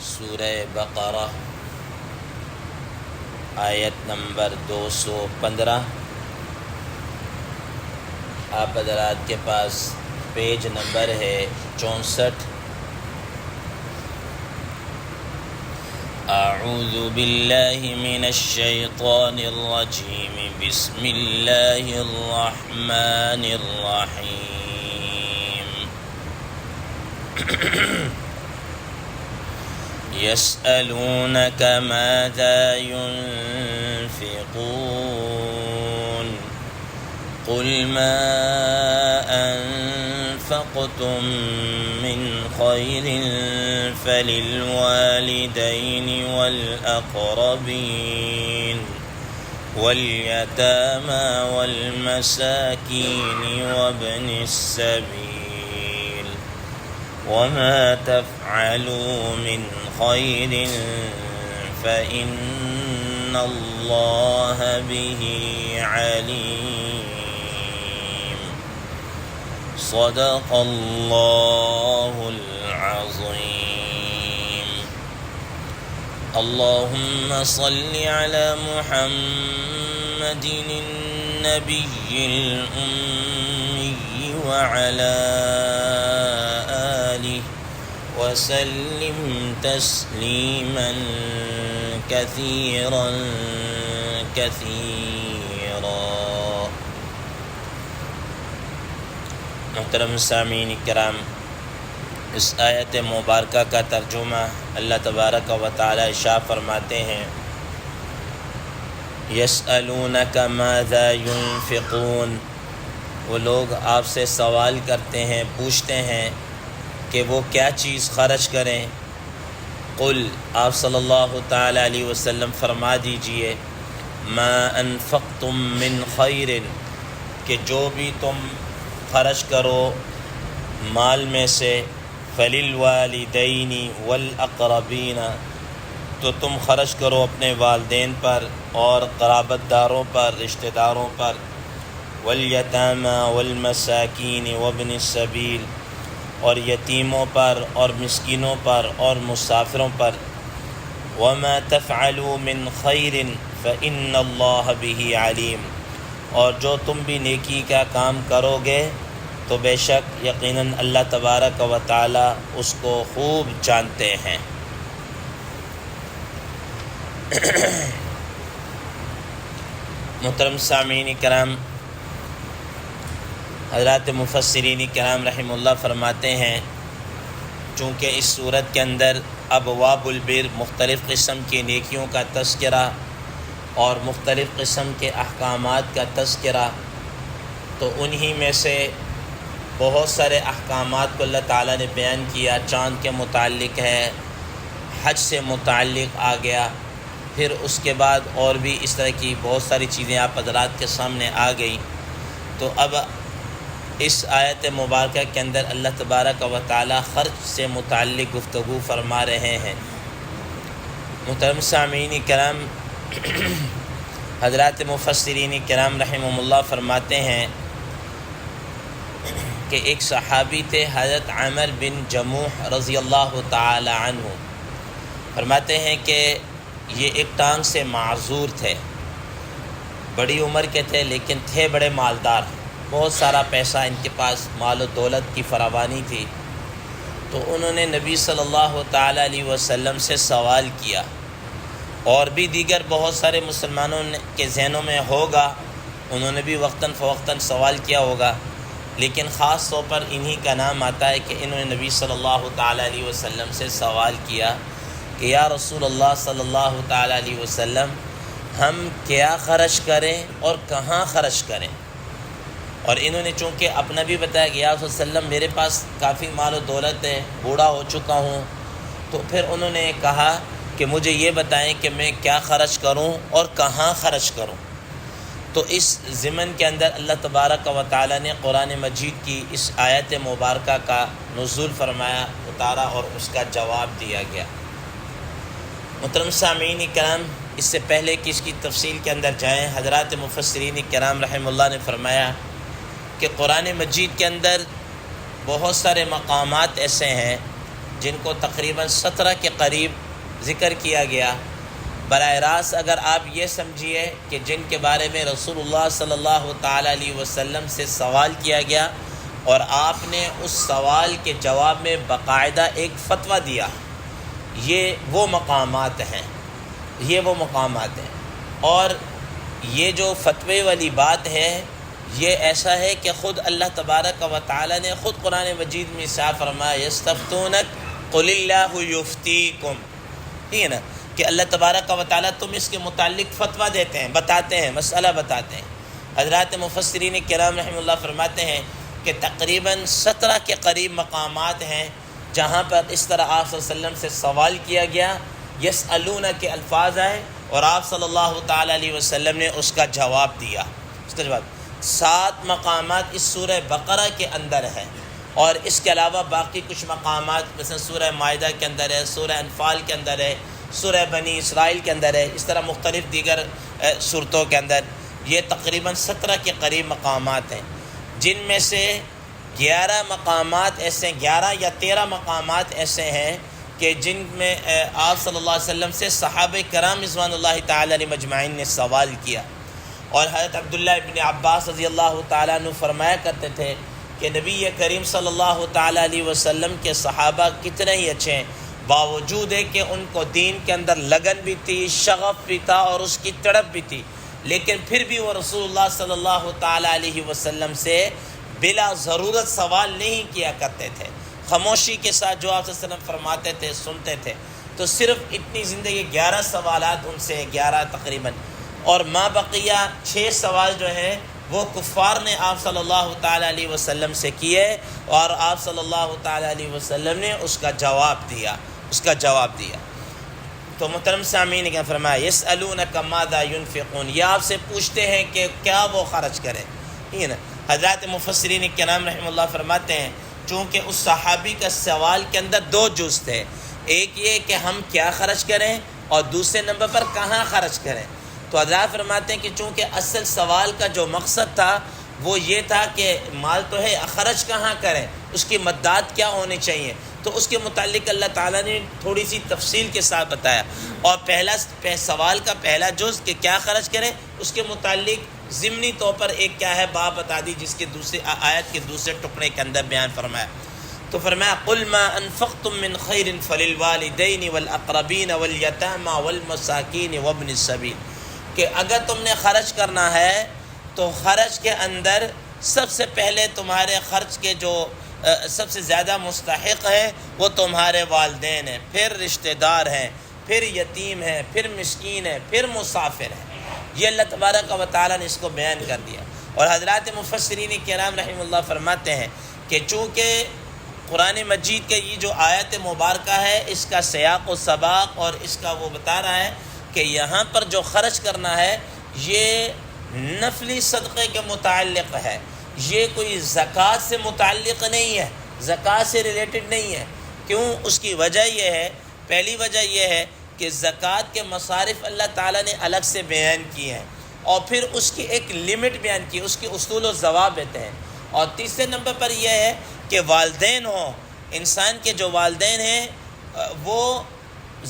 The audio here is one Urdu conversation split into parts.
سورہ بقرہ آیت نمبر 215۔ آپ حضرات کے پاس پیج نمبر ہے 64۔ اعوذ باللہ من الشیطان الرجیم، بسم اللہ الرحمن الرحیم۔ يسألونك ماذا ينفقون قل ما أنفقتم من خير فللوالدين والأقربين واليتامى والمساكين وابن السبيل وما تفعلوا من خير فإن الله به عليم۔ صدق الله العظيم۔ اللهم صل على محمد النبي الأمي وعلى آله وسلم تسلیما کثیرا کثیرا۔ محترم سامعین کرام، اس آیت مبارکہ کا ترجمہ اللہ تبارک و تعالی ارشاد فرماتے ہیں، یسألونک ماذا ينفقون، وہ لوگ آپ سے سوال کرتے ہیں، پوچھتے ہیں کہ وہ کیا چیز خرچ کریں۔ قل، آپ صلی اللہ تعالی علیہ وسلم فرما دیجئے، ما انفقتم من خیر، کہ جو بھی تم خرچ کرو مال میں سے، فللوالدین والاقربین، تو تم خرچ کرو اپنے والدین پر اور قرابت داروں پر، رشتہ داروں پر، والیتامى والمساکین وابن السبیل، اور یتیموں پر اور مسکینوں پر اور مسافروں پر، وما تفعلوا من خیر فإن اللہ بہ علیم، اور جو تم بھی نیکی کا کام کرو گے تو بے شک یقیناً اللہ تبارک و تعالی اس کو خوب جانتے ہیں۔ محترم سامعین کرام، حضرات مفسرین کرام رحم اللہ فرماتے ہیں، چونکہ اس صورت کے اندر ابواب البر، مختلف قسم کی نیکیوں کا تذکرہ اور مختلف قسم کے احکامات کا تذکرہ، تو انہی میں سے بہت سارے احکامات کو اللہ تعالیٰ نے بیان کیا۔ چاند کے متعلق ہے، حج سے متعلق آ گیا، پھر اس کے بعد اور بھی اس طرح کی بہت ساری چیزیں آپ حضرات کے سامنے آ گئی۔ تو اب اس آیت مبارکہ کے اندر اللہ تبارک و تعالی خرچ سے متعلق گفتگو فرما رہے ہیں۔ محترم سامعین کرام، حضرات مفسرین کرام رحمہم اللہ فرماتے ہیں کہ ایک صحابی تھے حضرت عامر بن جموح رضی اللہ تعالی عنہ، فرماتے ہیں کہ یہ ایک ٹانگ سے معذور تھے، بڑی عمر کے تھے لیکن تھے بڑے مالدار، بہت سارا پیسہ ان کے پاس، مال و دولت کی فراوانی تھی۔ تو انہوں نے نبی صلی اللہ تعالی علیہ وسلم سے سوال کیا، اور بھی دیگر بہت سارے مسلمانوں کے ذہنوں میں ہوگا، انہوں نے بھی وقتاً فوقتاً سوال کیا ہوگا، لیکن خاص طور پر انہی کا نام آتا ہے کہ انہوں نے نبی صلی اللہ تعالی علیہ وسلم سے سوال کیا کہ یا رسول اللہ صلی اللہ تعالی علیہ وسلم، ہم کیا خرچ کریں اور کہاں خرچ کریں؟ اور انہوں نے چونکہ اپنا بھی بتایا کہ یا رسول اللہ صلی اللہ علیہ وسلم میرے پاس کافی مال و دولت ہے، بوڑھا ہو چکا ہوں، تو پھر انہوں نے کہا کہ مجھے یہ بتائیں کہ میں کیا خرچ کروں اور کہاں خرچ کروں۔ تو اس ضمن کے اندر اللہ تبارک و تعالی نے قرآن مجید کی اس آیت مبارکہ کا نزول فرمایا، اتارا اور اس کا جواب دیا گیا۔ محترم سامعین کرام، اس سے پہلے کہ اس کی تفصیل کے اندر جائیں، حضرات مفسرین کرام رحم اللہ نے فرمایا کہ قرآن مجید کے اندر بہت سارے مقامات ایسے ہیں جن کو تقریباً 17 کے قریب ذکر کیا گیا، براہ راست اگر آپ یہ سمجھیے کہ جن کے بارے میں رسول اللہ صلی اللہ تعالیٰ علیہ وسلم سے سوال کیا گیا اور آپ نے اس سوال کے جواب میں باقاعدہ ایک فتویٰ دیا، یہ وہ مقامات ہیں، یہ وہ مقامات ہیں۔ اور یہ جو فتوے والی بات ہے، یہ ایسا ہے کہ خود اللہ تبارک و تعالی نے خود قرآن مجید میں صاف فرمایا یستفتونک قل اللہ یفتیکم، ٹھیک ہے نا، کہ اللہ تبارک و تعالی تم اس کے متعلق فتویٰ دیتے ہیں، بتاتے ہیں، مسئلہ بتاتے ہیں۔ حضرات مفسرین کرام رحمہ اللہ فرماتے ہیں کہ تقریباً 17 کے قریب مقامات ہیں جہاں پر اس طرح آپ صلی اللہ علیہ وسلم سے سوال کیا گیا، یسألون کے الفاظ آئے اور آپ صلی اللہ تعالیٰ علیہ وسلم نے اس کا جواب دیا۔ اس کا جواب 7 مقامات اس سورہ بقرہ کے اندر ہے، اور اس کے علاوہ باقی کچھ مقامات مثلا سورہ مائدہ کے اندر ہے، سورہ انفال کے اندر ہے، سورہ بنی اسرائیل کے اندر ہے، اس طرح مختلف دیگر صورتوں کے اندر یہ تقریباً 17 کے قریب مقامات ہیں، جن میں سے 11 مقامات ایسے 11 یا 13 مقامات ایسے ہیں کہ جن میں آپ صلی اللہ علیہ وسلم سے صحابہ کرام رضوان اللہ تعالی علیہ مجمعین نے سوال کیا۔ اور حضرت عبداللہ ابن عباس رضی اللہ تعالیٰ عنہ فرمایا کرتے تھے کہ نبی کریم صلی اللہ تعالیٰ علیہ وسلم کے صحابہ کتنے ہی اچھے ہیں، باوجود ہے کہ ان کو دین کے اندر لگن بھی تھی، شغف بھی تھا اور اس کی تڑپ بھی تھی، لیکن پھر بھی وہ رسول اللہ صلی اللہ تعالیٰ علیہ وسلم سے بلا ضرورت سوال نہیں کیا کرتے تھے، خاموشی کے ساتھ جو آپ صلی اللہ علیہ وسلم فرماتے تھے سنتے تھے۔ تو صرف اتنی زندگی 11 سوالات ان سے 11 تقریباً، اور ما بقیہ 6 سوال جو ہیں وہ کفار نے آپ صلی اللہ تعالیٰ علیہ وسلم سے کیے، اور آپ صلی اللہ تعالیٰ علیہ وسلم نے اس کا جواب دیا۔ تو محترم سامعین نے فرمایا یسألونک ماذا ینفقون، یہ آپ سے پوچھتے ہیں کہ کیا وہ خرچ کریں، ٹھیک ہے نا۔ حضرات مفسرین کرام رحمہ اللہ فرماتے ہیں چونکہ اس صحابی کا سوال کے اندر 2 جز تھے، ایک یہ کہ ہم کیا خرچ کریں اور دوسرے نمبر پر کہاں خرچ کریں۔ تو حضرات فرماتے ہیں کہ چونکہ اصل سوال کا جو مقصد تھا وہ یہ تھا کہ مال تو ہے، خرچ کہاں کریں، اس کی مدات کیا ہونی چاہیے، تو اس کے متعلق اللہ تعالیٰ نے تھوڑی سی تفصیل کے ساتھ بتایا، اور سوال کا پہلا جز کہ کیا خرچ کریں، اس کے متعلق ضمنی طور پر ایک کیا ہے باب بتا دی، جس کے دوسرے آیت کے دوسرے ٹکڑے کے اندر بیان فرمایا۔ تو فرمایا قُلْ مَا أَنفَقْتُم مِّن خَيْرٍ فَلِلْوَالِدَيْنِ وَالْأَقْرَبِينَ وَالْيَتَامَى وَالْمَسَاكِينِ وَابْنِ السَّبِيلِ، کہ اگر تم نے خرچ کرنا ہے تو خرچ کے اندر سب سے پہلے تمہارے خرچ کے جو سب سے زیادہ مستحق ہیں وہ تمہارے والدین ہیں، پھر رشتہ دار ہیں، پھر یتیم ہیں، پھر مسکین ہیں، پھر مسافر ہیں۔ یہ اللہ تبارک و تعالیٰ نے اس کو بیان کر دیا۔ اور حضرات مفسرین کرام رحمہ اللہ فرماتے ہیں کہ چونکہ قرآن مجید کا یہ جو آیت مبارکہ ہے اس کا سیاق و سباق اور اس کا وہ بتا رہا ہے کہ یہاں پر جو خرچ کرنا ہے یہ نفلی صدقے کے متعلق ہے، یہ کوئی زکوٰۃ سے متعلق نہیں ہے، زکوٰۃ سے ریلیٹڈ نہیں ہے۔ کیوں؟ اس کی وجہ یہ ہے، پہلی وجہ یہ ہے کہ زکوٰۃ کے مصارف اللہ تعالیٰ نے الگ سے بیان کیے ہیں، اور پھر اس کی ایک لمٹ بیان کی، اس کے اصول و ضوابط ہیں۔ اور تیسرے نمبر پر یہ ہے کہ والدین ہوں، انسان کے جو والدین ہیں وہ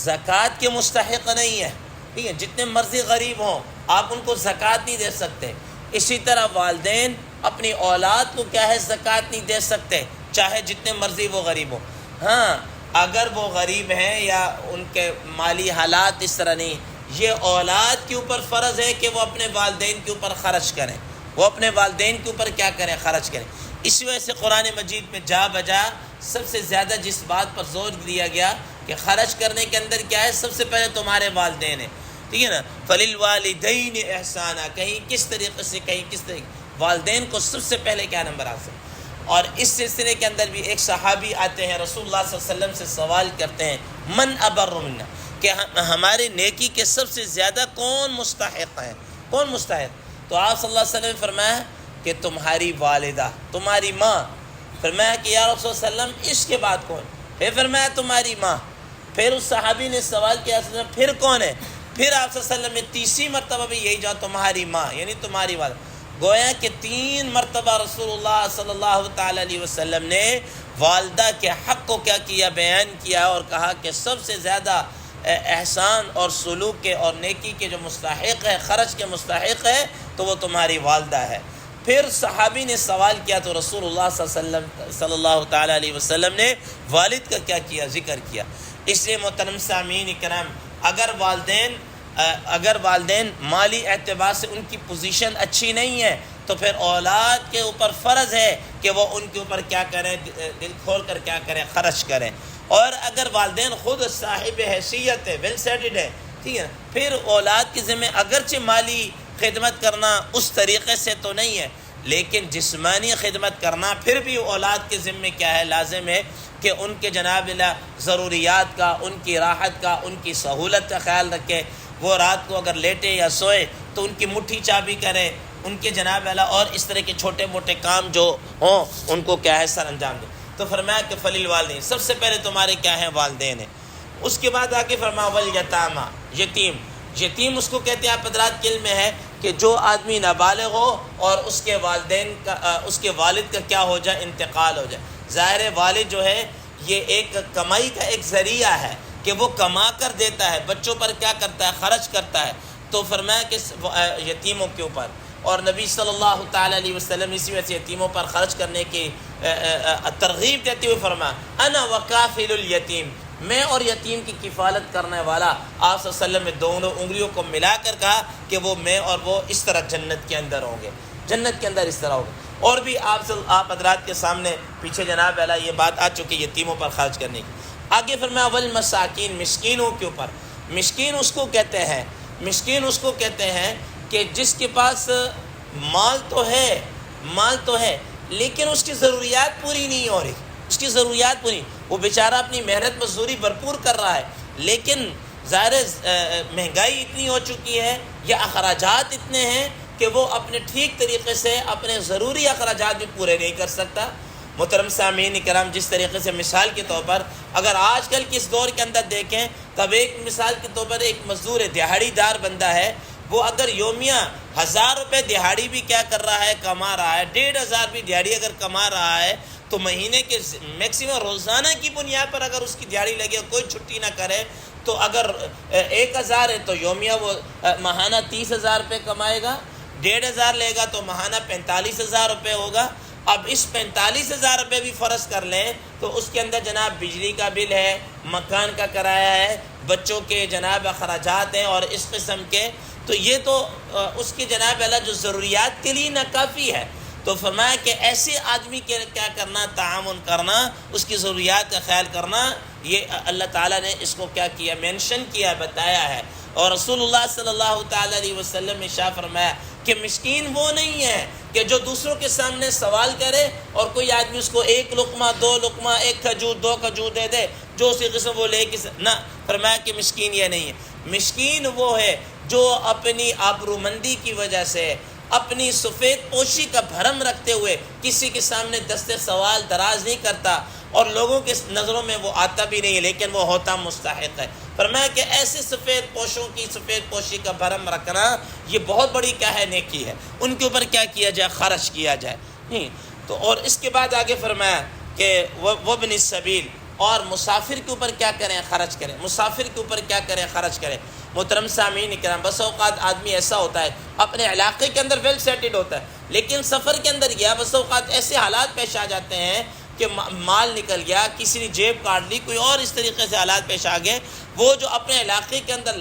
زکوٰۃ کے مستحق نہیں ہے، ٹھیک ہے، جتنے مرضی غریب ہوں آپ ان کو زکوٰۃ نہیں دے سکتے۔ اسی طرح والدین اپنی اولاد کو کیا ہے زکوٰۃ نہیں دے سکتے، چاہے جتنے مرضی وہ غریب ہوں۔ ہاں اگر وہ غریب ہیں یا ان کے مالی حالات اس طرح نہیں، یہ اولاد کے اوپر فرض ہے کہ وہ اپنے والدین کے اوپر خرچ کریں، وہ اپنے والدین کے اوپر کیا کریں، خرچ کریں۔ اسی وجہ سے قرآن مجید میں جا بجا سب سے زیادہ جس بات پر زور دیا گیا کہ خرچ کرنے کے اندر کیا ہے، سب سے پہلے تمہارے والدین ہیں، ٹھیک ہے نا، فَلِلْوَالِدَيْنِ احسانًا، کہیں کس طریقے سے، کہیں کس طریقے، والدین کو سب سے پہلے کیا نمبر حاصل۔ اور اس سلسلے کے اندر بھی ایک صحابی آتے ہیں رسول اللہ صلی اللہ علیہ وسلم سے سوال کرتے ہیں من ابر منا، کہ ہماری نیکی کے سب سے زیادہ کون مستحق ہے، کون مستحق؟ تو آپ صلی اللہ علیہ وسلم نے فرمایا کہ تمہاری والدہ، تمہاری ماں۔ فرمایا کہ یا رسول اللہ علیہ وسلم اس کے بعد کون؟ پھر فرمایا تمہاری ماں۔ پھر اس صحابی نے سوال کیا پھر کون ہے؟ پھر آپ صلی اللہ علیہ وسلم نے تیسری مرتبہ بھی یہی جواب، تمہاری ماں، یعنی تمہاری والدہ۔ گویا کہ 3 مرتبہ رسول اللہ صلی اللہ تعالی علیہ وسلم نے والدہ کے حق کو کیا کیا، بیان کیا اور کہا کہ سب سے زیادہ احسان اور سلوک کے اور نیکی کے جو مستحق ہے، خرچ کے مستحق ہے، تو وہ تمہاری والدہ ہے۔ پھر صحابی نے سوال کیا تو رسول اللہ صلی اللہ تعالی علیہ وسلم نے والد کا کیا کیا، ذکر کیا۔ اس لیے محترم سامعین کرام، اگر والدین مالی اعتبار سے ان کی پوزیشن اچھی نہیں ہے تو پھر اولاد کے اوپر فرض ہے کہ وہ ان کے اوپر کیا کریں، دل کھول کر کیا کریں، خرچ کریں۔ اور اگر والدین خود صاحب حیثیت ہے، ویل سیٹڈ ہے، ٹھیک ہے، پھر اولاد کی ذمہ اگرچہ مالی خدمت کرنا اس طریقے سے تو نہیں ہے، لیکن جسمانی خدمت کرنا پھر بھی اولاد کے ذمہ کیا ہے، لازم ہے کہ ان کے جناب اللہ ضروریات کا، ان کی راحت کا، ان کی سہولت کا خیال رکھے۔ وہ رات کو اگر لیٹے یا سوئے تو ان کی مٹھی چابی کریں، ان کے جناب اللہ اور اس طرح کے چھوٹے موٹے کام جو ہوں ان کو کیا ہے، سر انجام دیں۔ تو فرمایا کہ فلیل والدین، سب سے پہلے تمہارے کیا ہیں، والدین ہیں۔ اس کے بعد آگے فرمایا والیتامی، یتیم اس کو کہتے ہیں، آپ حضرات کے علم میں ہے کہ جو آدمی نابالغ ہو اور اس کے والدین کا اس کے والد کا کیا ہو جائے، انتقال ہو جائے۔ ظاہر ہے والد جو ہے یہ ایک کمائی کا ایک ذریعہ ہے کہ وہ کما کر دیتا ہے، بچوں پر کیا کرتا ہے، خرچ کرتا ہے۔ تو فرمایا کہ یتیموں کے اوپر، اور نبی صلی اللہ تعالی علیہ وسلم اسی وجہ سے یتیموں پر خرچ کرنے کی ترغیب دیتے ہوئے فرمایا انا وکافل الیتیم، میں اور یتیم کی کفالت کرنے والا۔ آپ صلی اللہ علیہ وسلم نے دونوں انگلیوں کو ملا کر کہا کہ وہ میں اور وہ اس طرح جنت کے اندر ہوں گے، جنت کے اندر اس طرح ہوگا۔ اور بھی آپ حضرات کے سامنے پیچھے جناب اعلیٰ یہ بات آ چکی یتیموں پر خرچ کرنے کی۔ آگے فرمایا والمساکین، مسکینوں کے اوپر۔ مسکین اس کو کہتے ہیں کہ جس کے پاس مال تو ہے لیکن اس کی ضروریات پوری نہیں ہو رہی، وہ بیچارہ اپنی محنت مزدوری بھرپور کر رہا ہے، لیکن ظاہر مہنگائی اتنی ہو چکی ہے یا اخراجات اتنے ہیں کہ وہ اپنے ٹھیک طریقے سے اپنے ضروری اخراجات بھی پورے نہیں کر سکتا۔ محترم سامعین کرام، جس طریقے سے مثال کے طور پر اگر آج کل کے اس دور کے اندر دیکھیں، تب ایک مثال کے طور پر ایک مزدور ہے، دیہاڑی دار بندہ ہے، وہ اگر یومیہ 1000 روپے دیہاڑی بھی کیا کر رہا ہے، کما رہا ہے، 1500 بھی دیہاڑی اگر کما رہا ہے، تو مہینے کے میکسیمم روزانہ کی بنیاد پر اگر اس کی دیہاڑی لگے، کوئی چھٹی نہ کرے، تو اگر 1000 ہے تو یومیہ وہ ماہانہ 30,000 روپے کمائے گا، 1500 لے گا تو ماہانہ 45,000 روپے ہوگا۔ اب اس 45,000 روپے بھی فرض کر لیں تو اس کے اندر جناب بجلی کا بل ہے، مکان کا کرایہ ہے، بچوں کے جناب اخراجات ہیں اور اس قسم کے، تو یہ تو اس کے جناب اللہ جو ضروریات کے لیے ناکافی ہے۔ تو فرمایا کہ ایسے آدمی کے کیا کرنا، تعاون کرنا، اس کی ضروریات کا خیال کرنا، یہ اللہ تعالیٰ نے اس کو کیا کیا، مینشن کیا، بتایا ہے۔ اور رسول اللہ صلی اللہ تعالی علیہ وسلم نے شاہ فرمایا کہ مسکین وہ نہیں ہے کہ جو دوسروں کے سامنے سوال کرے اور کوئی آدمی اس کو 1 لقمہ 2 لقمہ 1 کھجور 2 کھجور دے دے، جو اسی قسم وہ لے کے نہ، فرمایا کہ مسکین یہ نہیں ہے۔ مسکین وہ ہے جو اپنی آبرومندی کی وجہ سے، اپنی سفید پوشی کا بھرم رکھتے ہوئے کسی کے سامنے دست سوال دراز نہیں کرتا اور لوگوں کے نظروں میں وہ آتا بھی نہیں ہے، لیکن وہ ہوتا مستحق ہے۔ فرمایا کہ ایسے سفید پوشوں کی سفید پوشی کا بھرم رکھنا یہ بہت بڑی کیا ہے، نیکی ہے، ان کے اوپر کیا کیا جائے، خرچ کیا جائے۔ تو اور اس کے بعد آگے فرمایا کہ وابن السبیل، اور مسافر کے اوپر کیا کریں، خرچ کریں، مسافر کے اوپر کیا کریں، خرچ کریں۔ محترم سامعین کرام، بس اوقات آدمی ایسا ہوتا ہے اپنے علاقے کے اندر ویل سیٹڈ ہوتا ہے، لیکن سفر کے اندر گیا، بس اوقات ایسے حالات پیش آ جاتے ہیں کہ مال نکل گیا، کسی نے جیب کاٹ لی، کوئی اور اس طریقے سے حالات پیش آ گئے، وہ جو اپنے علاقے کے اندر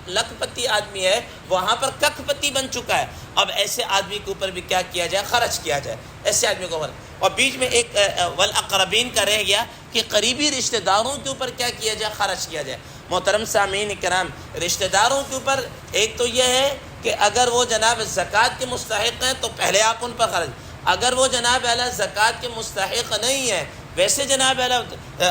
لکھ پتی آدمی ہے وہاں پر ککھ پتی بن چکا ہے۔ اب ایسے آدمی کے اوپر بھی کیا کیا جائے، خرچ کیا جائے، ایسے آدمی کو۔ اور بیچ میں ایک والاقربین کا رہ گیا کہ قریبی رشتہ داروں کے اوپر کیا کیا جائے، خرچ کیا جائے۔ محترم سامعین کرام، رشتہ داروں کے اوپر ایک تو یہ ہے کہ اگر وہ جناب زکوٰۃ کے مستحق ہیں تو پہلے آپ ان پر خرچ، اگر وہ جناب اعلیٰ زکوٰۃ کے مستحق نہیں ہے، ویسے جناب اعلیٰ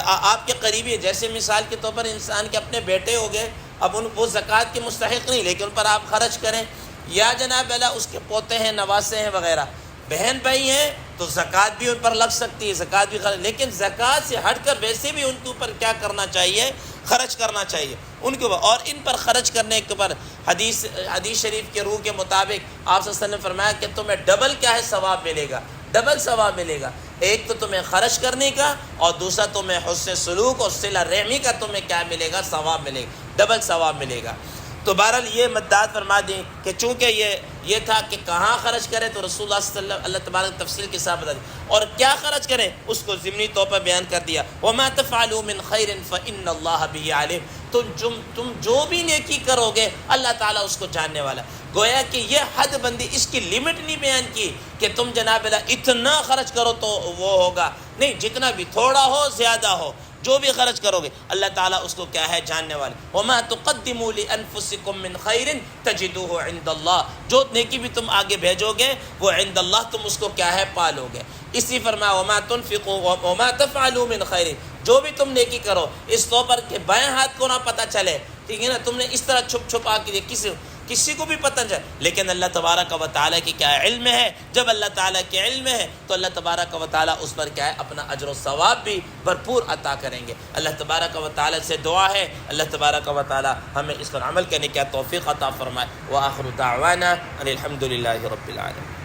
آپ کے قریبی، جیسے مثال کے طور پر انسان کے اپنے بیٹے ہو گئے، اب وہ زکوٰۃ کے مستحق نہیں لیکن ان پر آپ خرچ کریں، یا جناب اعلیٰ اس کے پوتے ہیں، نواسے ہیں وغیرہ، بہن بھائی ہیں تو زکوٰۃ بھی ان پر لگ سکتی ہے، زکوٰۃ بھی لیکن زکوٰۃ سے ہٹ کر ویسے بھی ان کے اوپر کیا کرنا چاہیے، خرچ کرنا چاہیے ان کے اوپر، اور ان پر خرچ کرنے کے اوپر حدیث شریف کے روح کے مطابق آپ صلی اللہ علیہ وسلم نے فرمایا کہ تمہیں ڈبل کیا ہے ثواب ملے گا، ڈبل ثواب ملے گا۔ ایک تو تمہیں خرچ کرنے کا، اور دوسرا تمہیں حسن سلوک اور صلہ رحمی کا تمہیں کیا ملے گا، ثواب ملے گا، ڈبل ثواب ملے گا۔ تو بہرحال یہ مداد فرما دیں کہ چونکہ یہ تھا کہ کہاں خرچ کریں، تو رسول اللہ صلی اللہ تبارک تفصیل کے ساتھ بتا دیں، اور کیا خرچ کریں اس کو ضمنی طور پر بیان کر دیا۔ وَمَا تَفْعَلُوا مِنْ خَيْرٍ فَإِنَّ اللَّهَ بِهِ عَلِيمٌ۔ تم جو بھی نیکی کرو گے اللہ تعالیٰ اس کو جاننے والا۔ گویا کہ یہ حد بندی، اس کی لمٹ نہیں بیان کی کہ تم جناب اللہ اتنا خرچ کرو تو وہ ہوگا، نہیں، جتنا بھی، تھوڑا ہو زیادہ ہو، جو بھی خرچ کرو گے اللہ تعالیٰ اس کو کیا ہے، جاننے والے۔ وَمَا تُقَدِّمُوا لِأَنفُسِكُم مِّن خَيْرٍ تَجِدُوهُ عِندَ اللَّهِ، جو نیکی بھی تم آگے بھیجو گے وہ عند اللہ تم اس کو کیا ہے، پالو گے۔ اسی فرمایا وَمَا تُنفِقُوا وَمَا تَفْعَلُوا مِنْ خَيْرٍ، جو بھی تم نیکی کرو اس طور پر کہ بائیں ہاتھ کو نہ پتہ چلے، ٹھیک ہے نا، تم نے اس طرح چھپ چھپا کے کسی کو بھی پتہ نہ چلے، لیکن اللہ تبارک و تعالیٰ کی کیا علم ہے، جب اللہ تعالیٰ کے علم ہے تو اللہ تبارک و تعالیٰ اس پر کیا ہے، اپنا اجر و ثواب بھی بھرپور عطا کریں گے۔ اللہ تبارک و تعالیٰ سے دعا ہے اللہ تبارک و تعالیٰ ہمیں اس پر عمل کرنے کی توفیق عطا فرمائے۔ وآخر دعوانا ان الحمد للہ رب العالمین۔